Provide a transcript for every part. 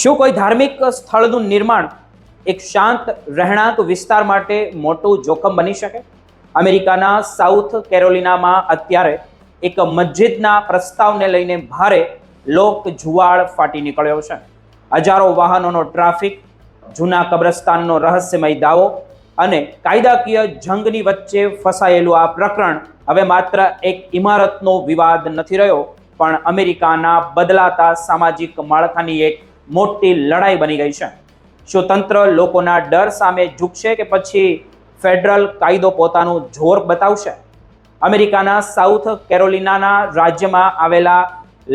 શું કોઈ ધાર્મિક સ્થળનું નિર્માણ એક શાંત રહેણાંક વિસ્તાર માટે મોટું જોખમ બની શકે? અમેરિકાના સાઉથ કેરોલિનામાં અત્યારે એક મસ્જિદના પ્રસ્તાવને લઈને ભારે લોક જુવાળ ફાટી નીકળ્યો છે. હજારો વાહનોનો ટ્રાફિક, જૂના કબ્રસ્તાનનો રહસ્યમય દાવો અને કાયદાકીય જંગની વચ્ચે ફસાયેલું આ પ્રકરણ હવે માત્ર એક ઇમારતનો વિવાદ નથી રહ્યો, પણ અમેરિકાના બદલાતા સામાજિક માળખાની એક મોટી લડાઈ બની ગઈ છે. શું તંત્ર લોકોના ડર સામે ઝૂકશે કે પછી ફેડરલ કાયદો પોતાનું જોર બતાવશે? અમેરિકાના સાઉથ કેરોલિનાના રાજ્યમાં આવેલા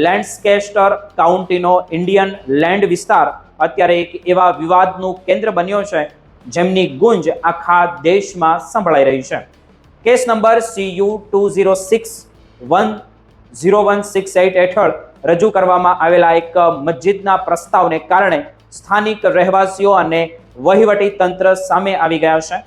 લેન્ડસ્કેસ્ટર કાઉન્ટીનો ઇન્ડિયન લેન્ડ વિસ્તાર અત્યારે એક એવા વિવાદનું કેન્દ્ર બન્યો છે જેમની ગુંજ આખા દેશમાં સંભળાઈ રહી છે. કેસ નંબર CU20610168 હેઠળ રજૂ કરવામાં આવેલા એક મસ્જિદના પ્રસ્તાવને કારણે સ્થાનિક રહેવાસીઓ અને વહીવટી તંત્ર સામે આવી ગયા છે.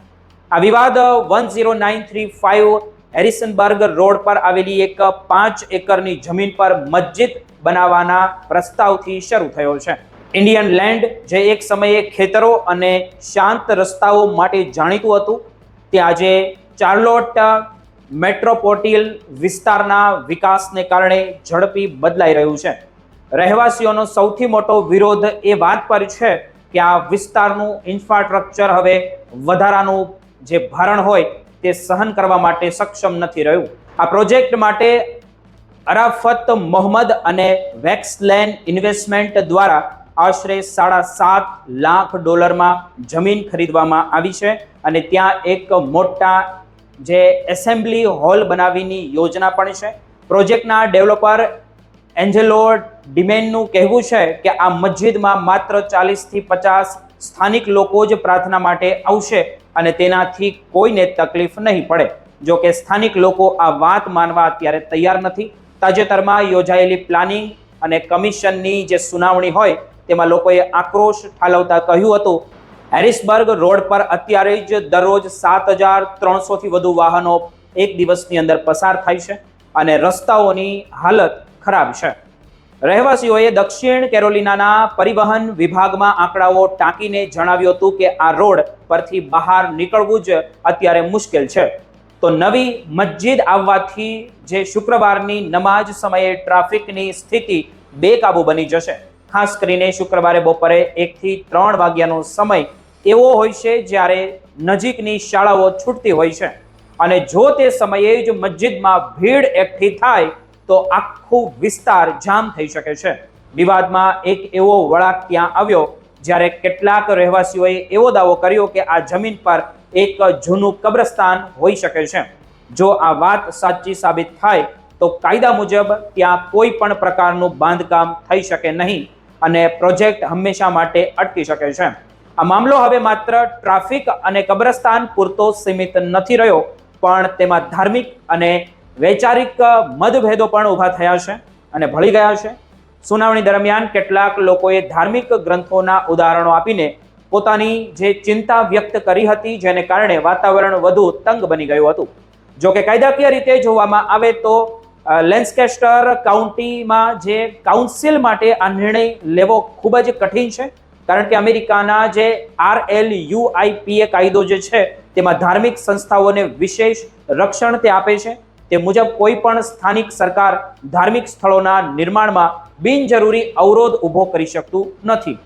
આ વિવાદ 10935 હેરિસનબર્ગ રોડ પર આવેલી એક 5 એકરની જમીન પર મસ્જિદ બનાવવાના પ્રસ્તાવથી શરૂ થયો છે. ઇન્ડિયન લેન્ડ, જે એક સમયે ખેતરો અને શાંત રસ્તાઓ માટે જાણીતું હતું, તે આજે ચાર્લોટ મેટ્રોપોલિટન વિસ્તારના વિકાસને કારણે ઝડપી બદલાઈ રહ્યું છે. રહેવાસીઓનો સૌથી મોટો વિરોધ એ વાત પર છે કે આ વિસ્તારનું ઇન્ફ્રાસ્ટ્રક્ચર હવે વધારાનું જે ભારણ હોય તે સહન કરવા માટે સક્ષમ નથી રહ્યું. આ પ્રોજેક્ટ માટે અરાફત મોહમ્મદ અને વેક્સલેન ઇન્વેસ્ટમેન્ટ દ્વારા આશરે $7.5 લાખ જમીન ખરીદવામાં આવી છે અને ત્યાં એક મોટા જે એસેમ્બલી હોલ બનાવવાની યોજના પણ છે. પ્રોજેક્ટના ડેવલપર એન્જેલો ડિમેનનું કહેવું છે કે આ મસ્જિદમાં માત્ર 40 થી 50 સ્થાનિક લોકો જ પ્રાર્થના માટે આવશે અને તેનાથી કોઈને તકલીફ નહીં પડે. જો કે સ્થાનિક લોકો આ વાત માનવા અત્યારે તૈયાર નથી. તાજેતરમાં યોજાયેલી પ્લાનિંગ અને કમિશનની જે સુનાવણી હોય તેમાં લોકોએ આક્રોશ ઠાલવતા કહ્યું હતું, હેરિસબર્ગ રોડ પર અત્યારે જ દરરોજ 7300 થી વધુ વાહનો એક દિવસની અંદર પસાર થાય છે અને રસ્તાઓની હાલત ખરાબ છે. રહેવાસીઓએ દક્ષિણ કેરોલિનાના પરિવહન વિભાગમાં આંકડાઓ ટાંકીને જણાવ્યું હતું કે આ રોડ પરથી બહાર નીકળવું જ અત્યારે મુશ્કેલ છે. તો નવી મસ્જિદ આવવાથી જે શુક્રવારની નમાઝ સમયે ટ્રાફિકની સ્થિતિ બેકાબૂ બની જશે. ખાસ કરીને શુક્રવારે બપોરે 1 થી 3 વાગ્યાનો સમય એવો હોય છે જ્યારે નજીકની શાળાઓ છૂટતી હોય છે અને જો તે સમયે જ મસ્જિદમાં ભીડ એકઠી થાય તો આખું વિસ્તાર જામ થઈ શકે છે. વિવાદમાં એક એવો વળાંક ત્યાં આવ્યો જ્યારે કેટલાક રહેવાસીઓએ એવો દાવો કર્યો કે આ જમીન પર એક જૂનું કબ્રસ્તાન હોઈ શકે છે. જો આ વાત સાચી સાબિત થાય તો કાયદા મુજબ ત્યાં કોઈ પણ પ્રકારનું બાંધકામ થઈ શકે નહીં અને પ્રોજેક્ટ હંમેશા માટે અટકી શકે છે. આ મામલો હવે માત્ર ટ્રાફિક અને કબ્રસ્તાન પૂરતો સીમિત નથી રહ્યો, પણ તેમાં ધાર્મિક અને વૈચારિક મતભેદો પણ ઊભા થયા છે અને ભળી ગયા છે. સુનાવણી દરમિયાન કેટલાક લોકોએ ધાર્મિક ગ્રંથોના ઉદાહરણો આપીને પોતાની જે ચિંતા વ્યક્ત કરી હતી, જેને કારણે વાતાવરણ વધુ તંગ બની ગયું હતું. જો કે કાયદાકીય રીતે જોવામાં આવે તો લેન્ડસ્કેસ્ટર કાઉન્ટીમાં જે કાઉન્સિલ માટે આ નિર્ણય લેવો ખૂબ જ કઠિન છે, કારણ કે અમેરિકાના જે RLUIPA કાયદો જે છે તેમાં ધાર્મિક સંસ્થાઓને વિશેષ રક્ષણ તે આપે છે. તે મુજબ કોઈ પણ સ્થાનિક સરકાર ધાર્મિક સ્થળોના નિર્માણમાં બિનજરૂરી અવરોધ ઊભો કરી શકતું નથી.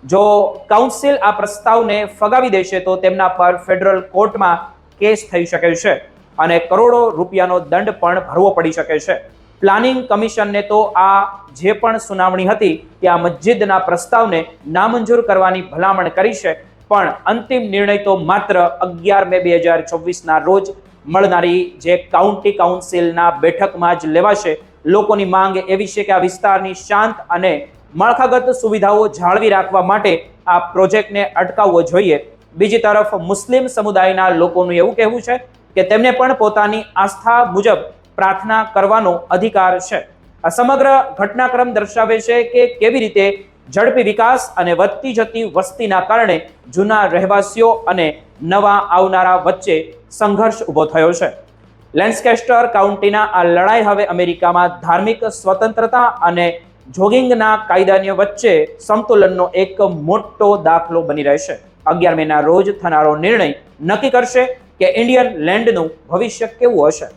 જો કાઉન્સિલ આ પ્રસ્તાવને ફગાવી દેશે તો તેમના પર ફેડરલ કોર્ટમાં કેસ થઈ શકે છે અને કરોડો રૂપિયાનો દંડ પણ ભરવો પડી શકે છે. પ્લાનિંગ કમિશનને તો આ જે પણ સુનાવણી હતી ત્યાં મસ્જિદના પ્રસ્તાવને નામંજૂર કરવાની ભલામણ કરી છે, પણ અંતિમ નિર્ણય તો માત્ર 11 મે 2024ના રોજ મળનારી જે કાઉન્ટી કાઉન્સિલના બેઠકમાં જ લેવાશે. લોકોની માંગ એવી છે કે આ વિસ્તારની શાંત અને માળખાગત સુવિધાઓ જાળવી રાખવા માટે આ પ્રોજેક્ટને અટકાવવો જોઈએ. બીજી તરફ મુસ્લિમ સમુદાયના લોકોનું એવું કહેવું છે કે તેમને પણ પોતાની આસ્થા મુજબ પ્રાર્થના કરવાનો અધિકાર છે. આ સમગ્ર ઘટનાક્રમ દર્શાવે છે કે કેવી રીતે ઝડપી વિકાસ અને વધતી જતી વસ્તીના કારણે જૂના રહેવાસીઓ અને નવા આવનારા વચ્ચે સંઘર્ષ ઊભો થયો છે. લેન્ડસ્કેસ્ટર કાઉન્ટીના આ લડાઈ હવે અમેરિકામાં ધાર્મિક સ્વતંત્રતા અને જોગિંગના કાયદાની વચ્ચે સમતુલનનો એક મોટો દાખલો બની રહેશે. 11 મેના રોજ થનારો નિર્ણય નક્કી કરશે કે ઇન્ડિયન લેન્ડનું ભવિષ્ય કેવું હશે.